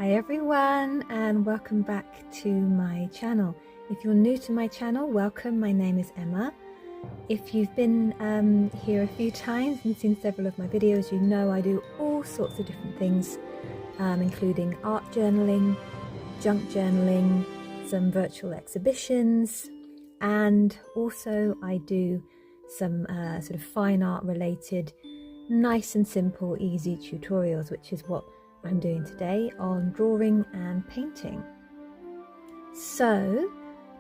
Hi everyone, and welcome back to my channel. If you're new to my channel, welcome. My name is Emma. If you've been here a few times and seen several of my videos, you know I do all sorts of different things, including art journaling, junk journaling, some virtual exhibitions, and also I do some sort of fine art related, nice and simple, easy tutorials, which is what I'm doing today on drawing and painting. So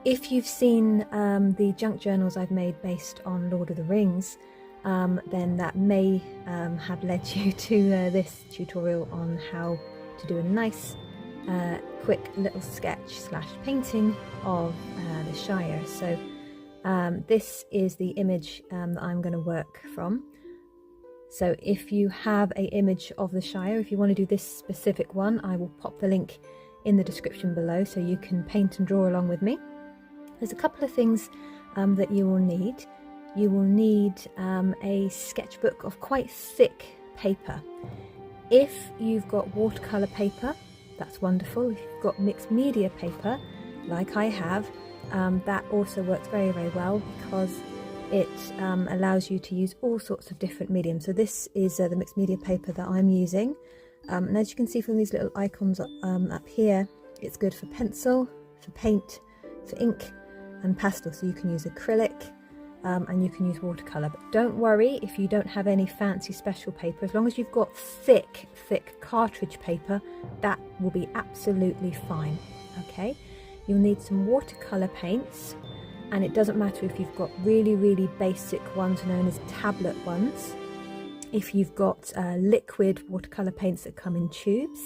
if you've seen the junk journals I've made based on Lord of the Rings, then that may have led you to this tutorial on how to do a nice quick little sketch / painting of the Shire. So this is the image that I'm going to work from. So if you have an image of the Shire, if you want to do this specific one, I will pop the link in the description below so you can paint and draw along with me. There's a couple of things that you will need. You will need a sketchbook of quite thick paper. If you've got watercolour paper, that's wonderful. If you've got mixed media paper, like I have, that also works very, very well because it allows you to use all sorts of different mediums. So this is the mixed media paper that I'm using. And as you can see from these little icons up here, it's good for pencil, for paint, for ink and pastel. So you can use acrylic and you can use watercolour. But don't worry if you don't have any fancy special paper. As long as you've got thick cartridge paper, that will be absolutely fine. Okay, you'll need some watercolour paints. And it doesn't matter if you've got really basic ones known as tablet ones, if you've got liquid watercolour paints that come in tubes,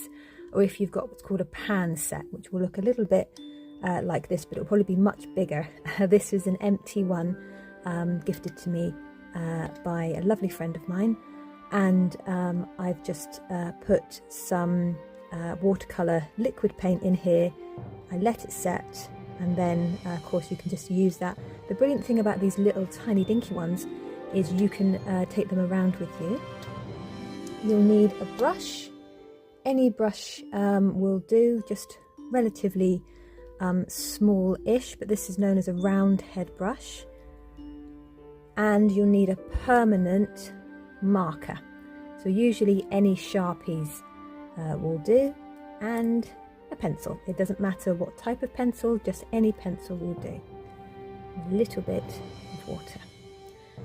or if you've got what's called a pan set, which will look a little bit like this, but it'll probably be much bigger. This is an empty one gifted to me by a lovely friend of mine, and I've just put some watercolour liquid paint in here. I let it set, and then of course you can just use that. The brilliant thing about these little tiny dinky ones is you can take them around with you. You'll need a brush. Any brush will do, just relatively small-ish, but this is known as a round head brush. And you'll need a permanent marker. So usually any Sharpies will do, and a pencil. It doesn't matter what type of pencil, just any pencil will do. A little bit of water,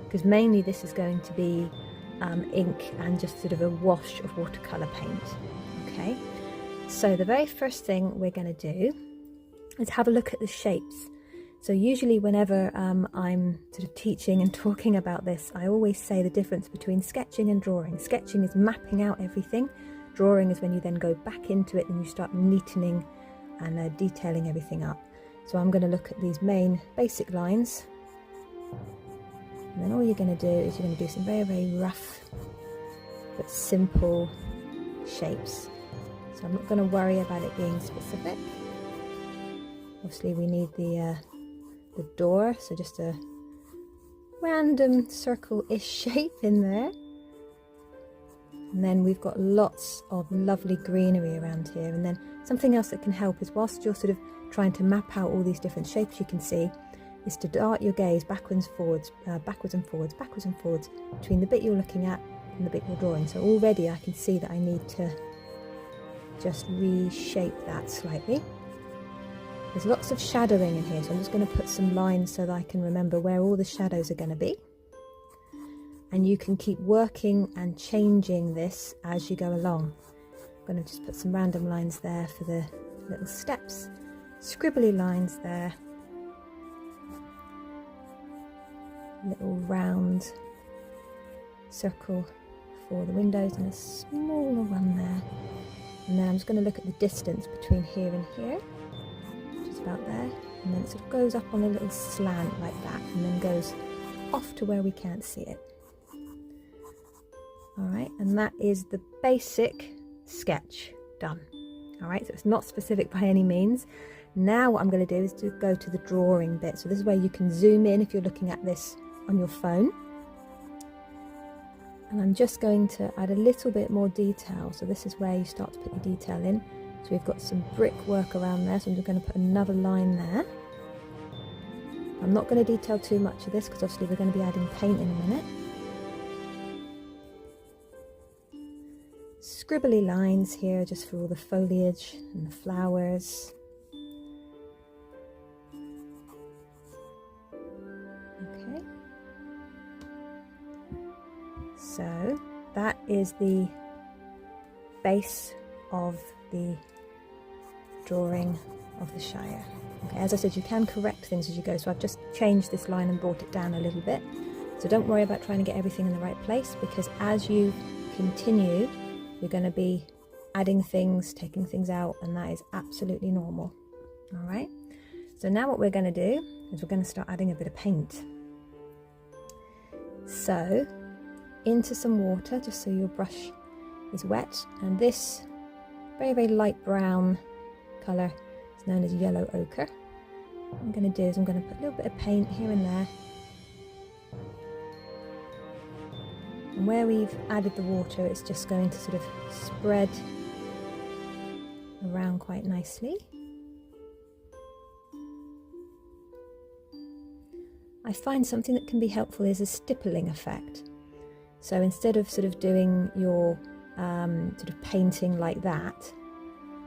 because mainly this is going to be ink and just sort of a wash of watercolour paint. Okay, so the very first thing we're going to do is have a look at the shapes. So usually whenever I'm sort of teaching and talking about this, I always say the difference between sketching and drawing. Sketching is mapping out everything. Drawing is when you then go back into it and you start neatening and detailing everything up. So I'm going to look at these main basic lines, and then all you're going to do is you're going to do some very rough but simple shapes. So I'm not going to worry about it being specific. Obviously we need the door, so just a random circle-ish shape in there. And then we've got lots of lovely greenery around here. And then something else that can help is, whilst you're sort of trying to map out all these different shapes you can see, is to dart your gaze backwards and forwards, backwards and forwards between the bit you're looking at and the bit you're drawing. So already I can see that I need to just reshape that slightly. There's lots of shadowing in here, so I'm just going to put some lines so that I can remember where all the shadows are going to be. And you can keep working and changing this as you go along. I'm going to just put some random lines there for the little steps, scribbly lines there, little round circle for the windows and a smaller one there. And then I'm just going to look at the distance between here and here, which is about there, and then it sort of goes up on a little slant like that and then goes off to where we can't see it. Alright, and that is the basic sketch done. Alright, so it's not specific by any means. Now what I'm going to do is to go to the drawing bit. So this is where you can zoom in if you're looking at this on your phone. And I'm just going to add a little bit more detail. So this is where you start to put your detail in. So we've got some brickwork around there, so I'm just going to put another line there. I'm not going to detail too much of this because obviously we're going to be adding paint in a minute. Scribbly lines here just for all the foliage and the flowers. Okay. So that is the base of the drawing of the Shire. Okay, as I said, you can correct things as you go, so I've just changed this line and brought it down a little bit. So don't worry about trying to get everything in the right place, because as you continue, you're going to be adding things, taking things out, and that is absolutely normal. All right, so now what we're going to do is we're going to start adding a bit of paint. So into some water, just so your brush is wet, and this very, very light brown colour is known as yellow ochre. What I'm going to do is I'm going to put a little bit of paint here and there, and where we've added the water, it's just going to sort of spread around quite nicely. I find something that can be helpful is a stippling effect. So instead of sort of doing your sort of painting like that,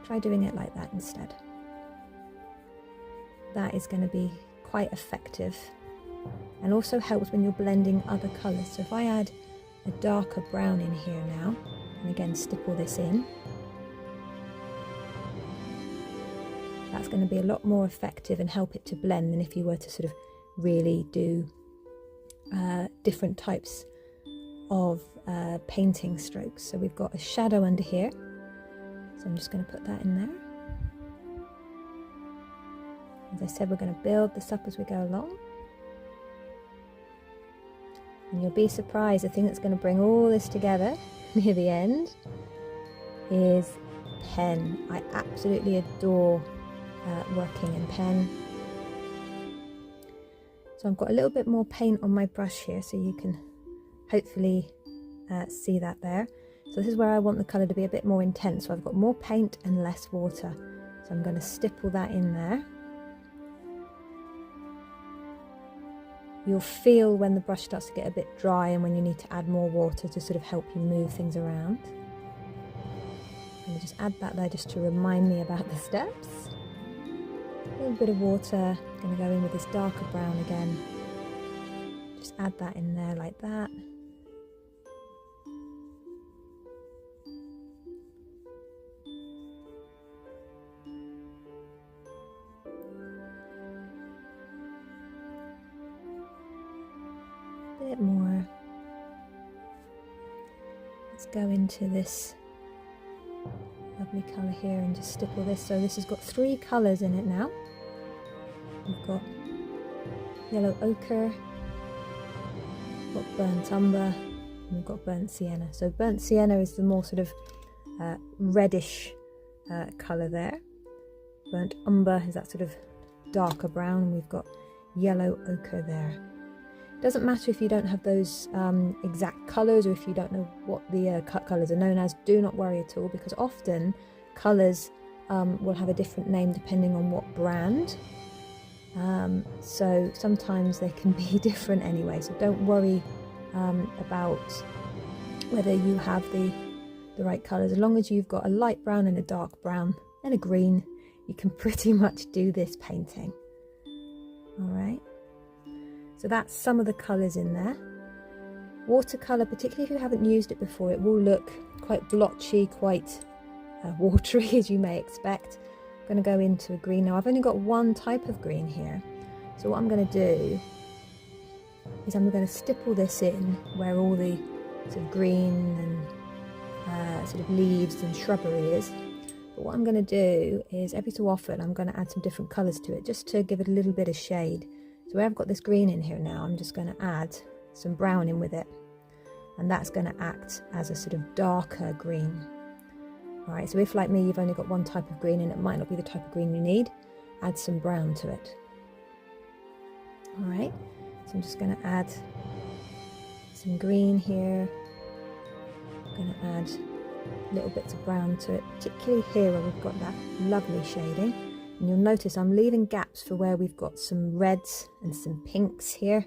try doing it like that instead. That is going to be quite effective and also helps when you're blending other colours. So if I add a darker brown in here now, and again stipple this in, that's going to be a lot more effective and help it to blend than if you were to sort of really do different types of painting strokes. So we've got a shadow under here, so I'm just going to put that in there. As I said, we're going to build this up as we go along, and you'll be surprised, the thing that's going to bring all this together near the end is pen. I absolutely adore working in pen. So I've got a little bit more paint on my brush here, so you can hopefully see that there. So this is where I want the colour to be a bit more intense, so I've got more paint and less water. So I'm going to stipple that in there. You'll feel when the brush starts to get a bit dry and when you need to add more water to sort of help you move things around. I'm going to just add that there just to remind me about the steps. A little bit of water, I'm going to go in with this darker brown again. Just add that in there like that. Bit more. Let's go into this lovely colour here and just stipple this. So this has got 3 colours in it now. We've got yellow ochre, we've got burnt umber, and we've got burnt sienna. So burnt sienna is the more sort of reddish colour there. Burnt umber is that sort of darker brown, and we've got yellow ochre there. Doesn't matter if you don't have those exact colours, or if you don't know what the colours are known as. Do not worry at all, because often colours will have a different name depending on what brand. So sometimes they can be different anyway, so don't worry about whether you have the right colours. As long as you've got a light brown and a dark brown and a green, you can pretty much do this painting. Alright. So that's some of the colours in there. Watercolour, particularly if you haven't used it before, it will look quite blotchy, quite watery, as you may expect. I'm going to go into a green now. I've only got one type of green here. So what I'm going to do is I'm going to stipple this in where all the sort of green and sort of leaves and shrubbery is. But what I'm going to do is every so often I'm going to add some different colours to it, just to give it a little bit of shade. So where I've got this green in here now, I'm just going to add some brown in with it, and that's going to act as a sort of darker green. Alright, so if like me you've only got one type of green and it might not be the type of green you need, add some brown to it. Alright, so I'm just going to add some green here. I'm going to add little bits of brown to it, particularly here where we've got that lovely shading. And you'll notice I'm leaving gaps for where we've got some reds and some pinks here.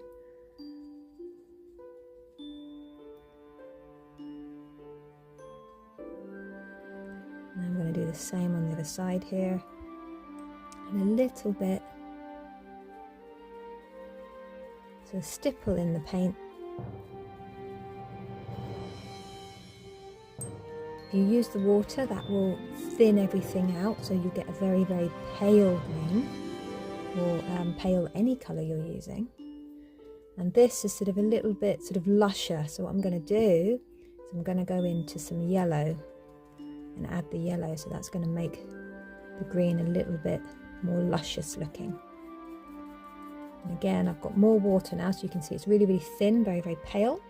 And I'm going to do the same on the other side here. And a little bit. So stipple in the paint. If you use the water, that will thin everything out, so you get a very, very pale green, or pale any colour you're using. And this is sort of a little bit sort of lusher, so what I'm going to do is I'm going to go into some yellow and add the yellow, so that's going to make the green a little bit more luscious looking. And again, I've got more water now, so you can see it's really, really thin, very, very pale.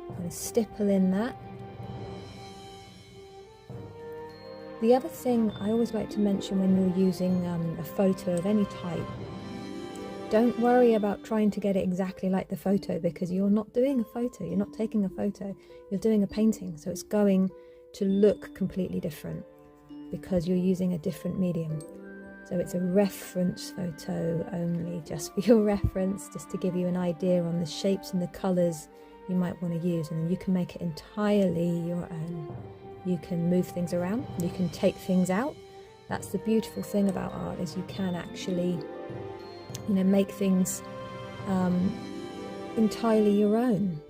I'm going to stipple in that. The other thing I always like to mention when you're using a photo of any type, don't worry about trying to get it exactly like the photo, because you're not doing a photo, you're not taking a photo, you're doing a painting, so it's going to look completely different because you're using a different medium. So it's a reference photo only, just for your reference, just to give you an idea on the shapes and the colours you might want to use, and then you can make it entirely your own. You can move things around, you can take things out. That's the beautiful thing about art, is you can actually, make things entirely your own,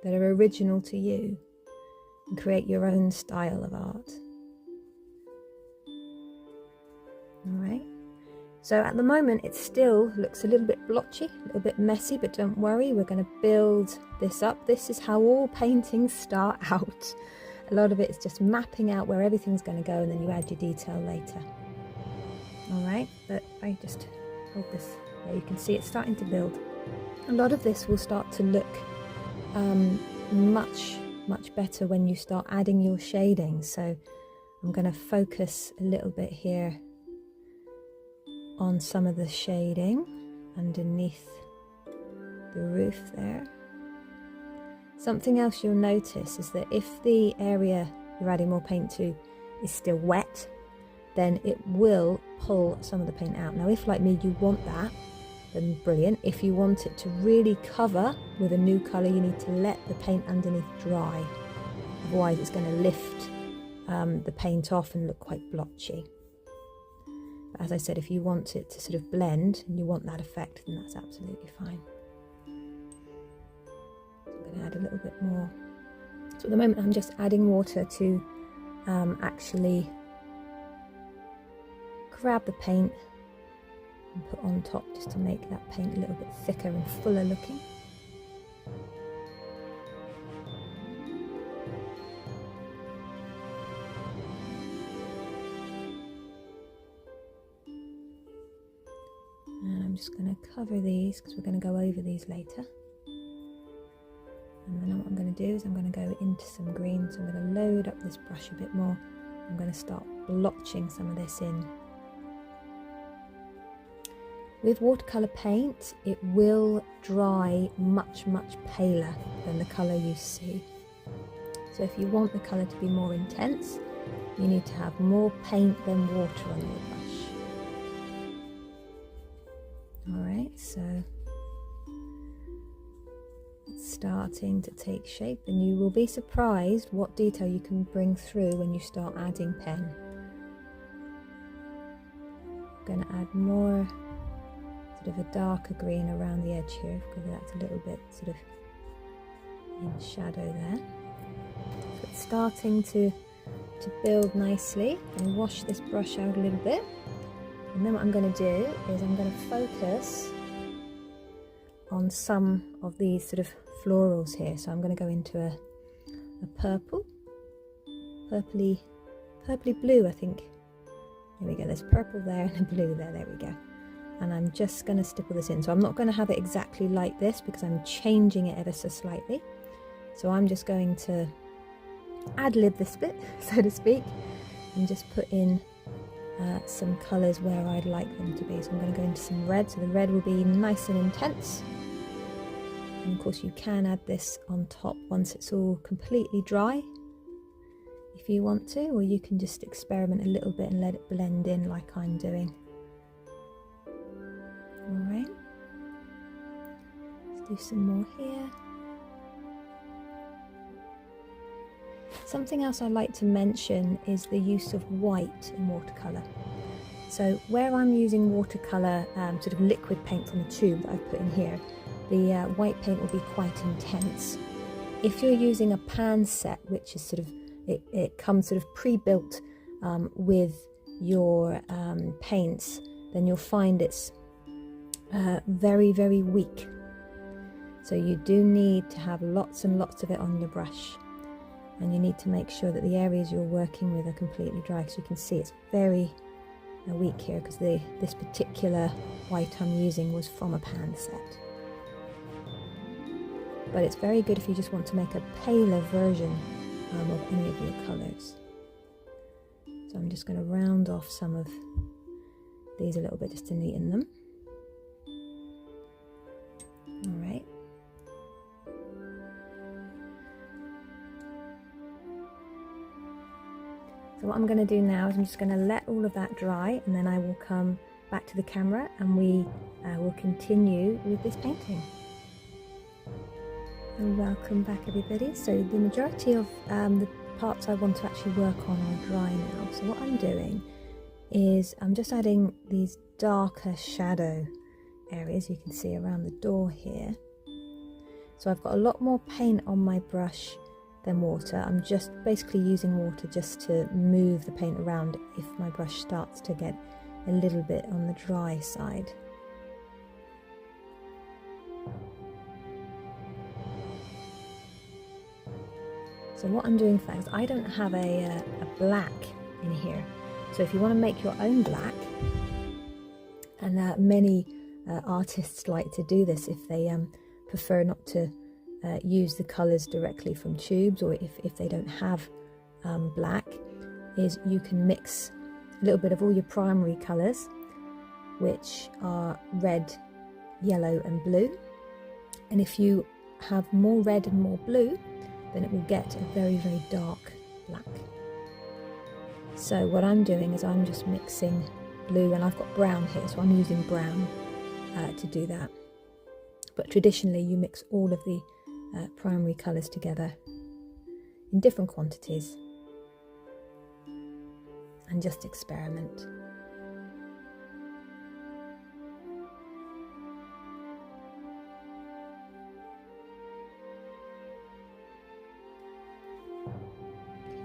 that are original to you, and create your own style of art. Alright, so at the moment it still looks a little bit blotchy, a little bit messy, but don't worry, we're going to build this up. This is how all paintings start out. A lot of it is just mapping out where everything's going to go, and then you add your detail later. Alright, but I just hold this there, you can see it's starting to build. A lot of this will start to look much better when you start adding your shading. So I'm going to focus a little bit here on some of the shading underneath the roof there. Something else you'll notice is that if the area you're adding more paint to is still wet, then it will pull some of the paint out. Now if, like me, you want that, then brilliant. If you want it to really cover with a new colour, you need to let the paint underneath dry. Otherwise it's going to lift the paint off and look quite blotchy. But as I said, if you want it to sort of blend and you want that effect, then that's absolutely fine. Add a little bit more. So at the moment I'm just adding water to actually grab the paint and put on top, just to make that paint a little bit thicker and fuller looking. And I'm just going to cover these because we're going to go over these later. And then what I'm going to do is I'm going to go into some green, so I'm going to load up this brush a bit more. I'm going to start blotching some of this in. With watercolour paint, it will dry much paler than the colour you see. So if you want the colour to be more intense, you need to have more paint than water on your brush. Alright, so starting to take shape, and you will be surprised what detail you can bring through when you start adding pen. I'm going to add more sort of a darker green around the edge here, because that's a little bit sort of in shadow there. So it's starting to build nicely. I'm going to wash this brush out a little bit, and then what I'm going to do is I'm going to focus on some of these sort of florals here. So I'm going to go into a purpley blue, I think. There we go, there's purple there and a blue there, we go. And I'm just going to stipple this in. So I'm not going to have it exactly like this because I'm changing it ever so slightly. So I'm just going to ad-lib this bit, so to speak, and just put in some colours where I'd like them to be. So I'm going to go into some red, so the red will be nice and intense. And of course you can add this on top once it's all completely dry, if you want to, or you can just experiment a little bit and let it blend in like I'm doing. Alright, let's do some more here. Something else I'd like to mention is the use of white in watercolour. So where I'm using watercolour, sort of liquid paint from a tube that I've put in here, the white paint will be quite intense. If you're using a pan set, which is sort of, it comes sort of pre-built with your paints, then you'll find it's very, very weak. So you do need to have lots and lots of it on your brush. And you need to make sure that the areas you're working with are completely dry, because you can see it's very weak here, because this particular white I'm using was from a pan set. But it's very good if you just want to make a paler version of any of your colours. So I'm just going to round off some of these a little bit just to neaten them. Alright. So what I'm going to do now is I'm just going to let all of that dry, and then I will come back to the camera and we will continue with this painting. And welcome back everybody. So the majority of the parts I want to actually work on are dry now. So what I'm doing is I'm just adding these darker shadow areas you can see around the door here. So I've got a lot more paint on my brush than water. I'm just basically using water just to move the paint around if my brush starts to get a little bit on the dry side. So what I'm doing first, I don't have a black in here. So if you want to make your own black, and many artists like to do this if they prefer not to use the colours directly from tubes, or if they don't have black, is you can mix a little bit of all your primary colours, which are red, yellow and blue. And if you have more red and more blue, then it will get a very, very dark black. So what I'm doing is I'm just mixing blue, and I've got brown here, so I'm using brown to do that. But traditionally you mix all of the primary colours together in different quantities and just experiment.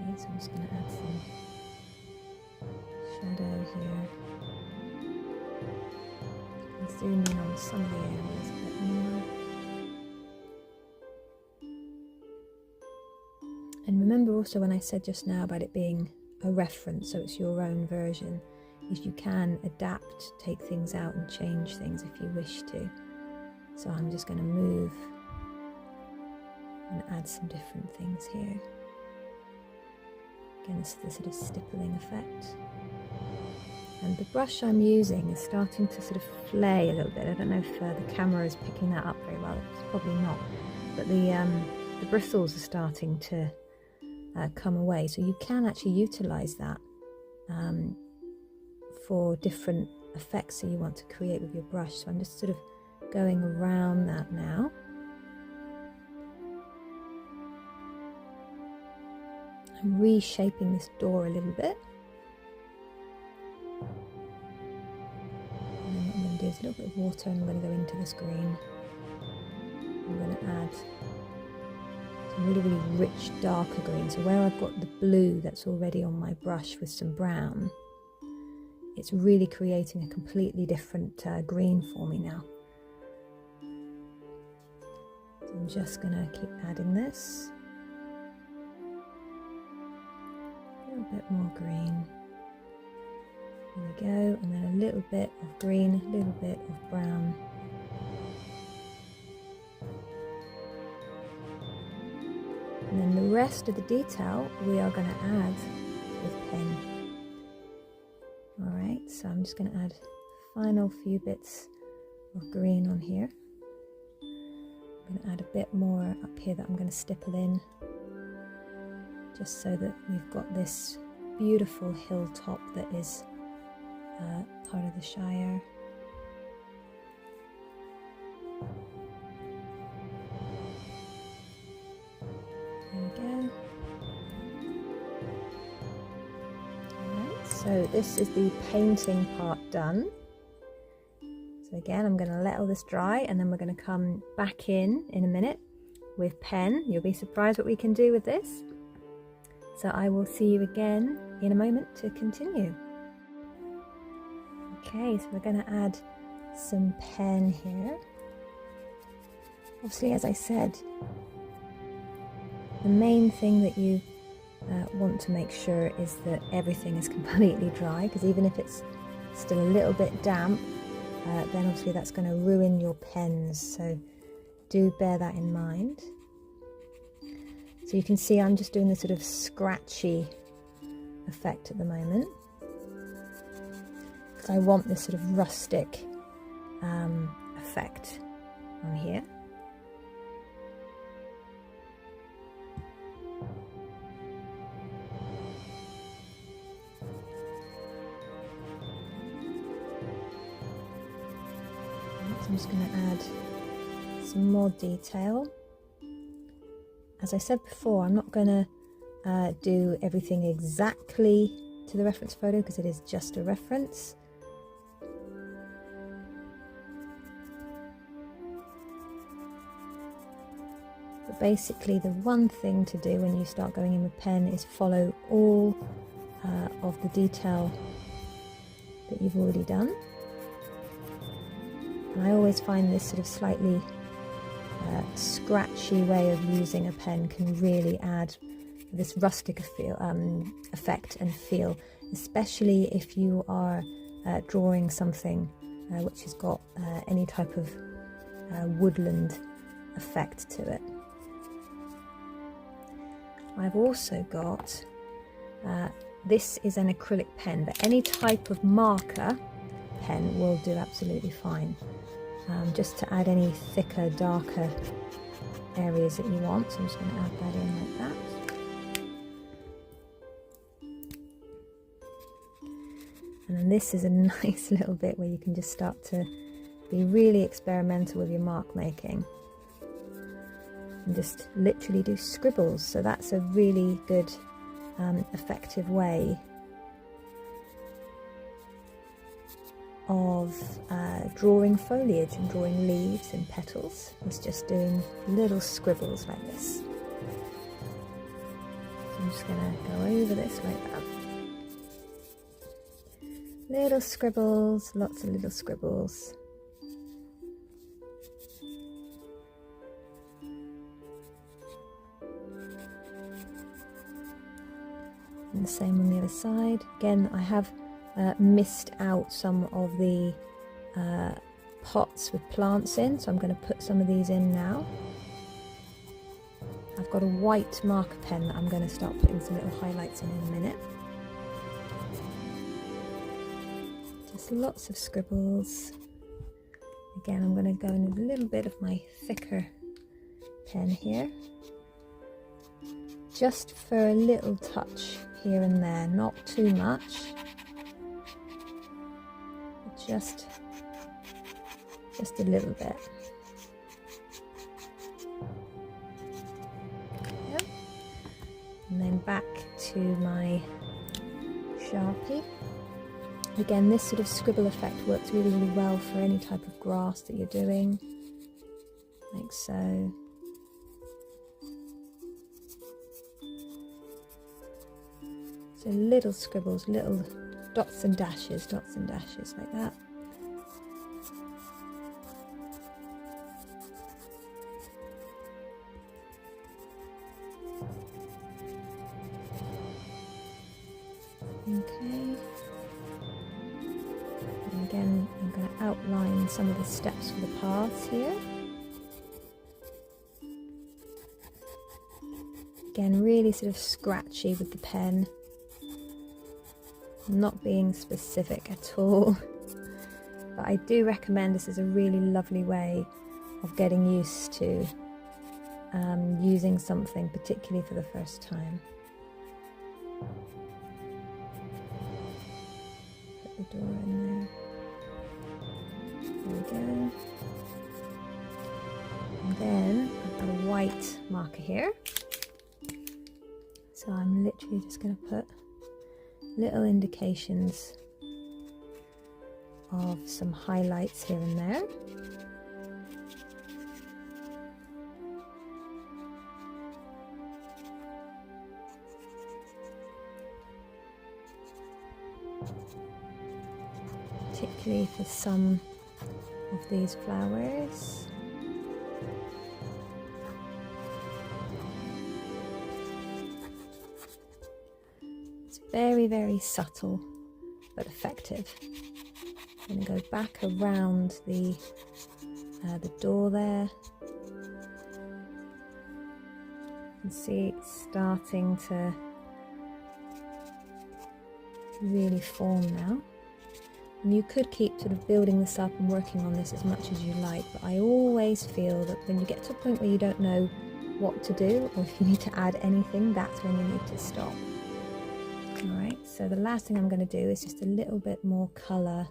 Okay, so I'm just going to add some shadow here. You can zoom in on some of the areas a bit more. And remember also when I said just now about it being a reference, so it's your own version, is you can adapt, take things out and change things if you wish to. So I'm just going to move and add some different things here. Again, this is the sort of stippling effect. And the brush I'm using is starting to sort of flay a little bit. I don't know if the camera is picking that up very well, it's probably not. But the bristles are starting to come away, so you can actually utilize that for different effects that you want to create with your brush. So I'm just sort of going around that now. I'm reshaping this door a little bit. And then what I'm going to do is a little bit of water, and I'm going to go into this green. I'm going to add really, really rich darker green. So where I've got the blue that's already on my brush with some brown, it's really creating a completely different green for me now. So I'm just going to keep adding this. A little bit more green. There we go. And then a little bit of green, a little bit of brown. And then the rest of the detail we are going to add with pen. Alright, so I'm just going to add final few bits of green on here. I'm going to add a bit more up here that I'm going to stipple in, just so that we've got this beautiful hilltop that is part of the Shire. There we go. Alright, so this is the painting part done. So again, I'm going to let all this dry, and then we're going to come back in a minute with pen. You'll be surprised what we can do with this. So I will see you again in a moment to continue. Okay, so we're going to add some pen here. Obviously, as I said, the main thing that you want to make sure is that everything is completely dry, because even if it's still a little bit damp, then obviously that's going to ruin your pens, so do bear that in mind. So you can see I'm just doing this sort of scratchy effect at the moment, because I want this sort of rustic effect on here. I'm just going to add some more detail. As I said before, I'm not going to do everything exactly to the reference photo because it is just a reference. But basically the one thing to do when you start going in with pen is follow all of the detail that you've already done. And I always find this sort of slightly scratchy way of using a pen can really add this rustic effect and feel, especially if you are drawing something which has got any type of woodland effect to it. I've also got, this is an acrylic pen, but any type of marker pen will do absolutely fine. Just to add any thicker, darker areas that you want. So I'm just going to add that in like that. And then this is a nice little bit where you can just start to be really experimental with your mark making. And just literally do scribbles. So that's a really good, effective way of drawing foliage and drawing leaves and petals. It's just doing little scribbles like this. So I'm just going to go over this like that. Little scribbles, lots of little scribbles. And the same on the other side. Again, I have missed out some of the pots with plants in, so I'm going to put some of these in now. I've got a white marker pen that I'm going to start putting some little highlights in a minute. Just lots of scribbles. Again, I'm going to go in with a little bit of my thicker pen here, just for a little touch here and there, not too much. Just a little bit. Yep. And then back to my Sharpie. Again, this sort of scribble effect works really, really well for any type of grass that you're doing, like so. So little scribbles, little dots and dashes like that. Okay. And again, I'm going to outline some of the steps for the paths here. Again, really sort of scratchy with the pen. Not being specific at all, but I do recommend this is a really lovely way of getting used to using something, particularly for the first time. the door in there. There we go. And then I've got a white marker here. So I'm literally just going to put little indications of some highlights here and there. Particularly for some of these flowers. It's very, very subtle but effective. I'm going to go back around the door there. You can see it's starting to really form now. And you could keep sort of building this up and working on this as much as you like, but I always feel that when you get to a point where you don't know what to do, or if you need to add anything, that's when you need to stop. Alright, so the last thing I'm going to do is just a little bit more colour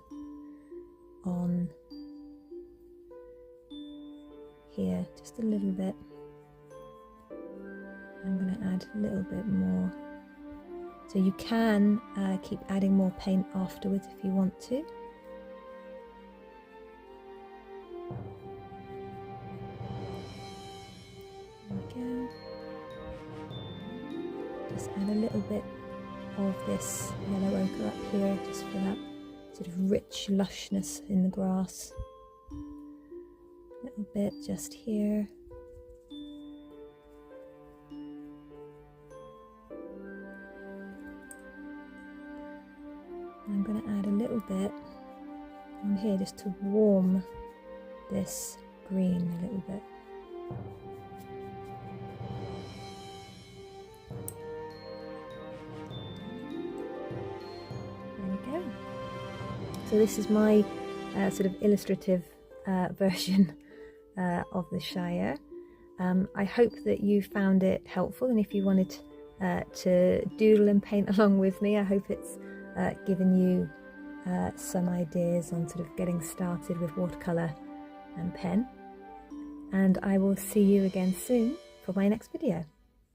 on here, just a little bit. I'm going to add a little bit more. So you can keep adding more paint afterwards if you want to. There we go. Just add a little bit of this yellow ochre up here, just for that sort of rich lushness in the grass. A little bit just here. I'm going to add a little bit on here just to warm this green a little bit. There we go. So this is my sort of illustrative version of the Shire. I hope that you found it helpful, and if you wanted to doodle and paint along with me, I hope it's given you some ideas on sort of getting started with watercolour and pen. And I will see you again soon for my next video.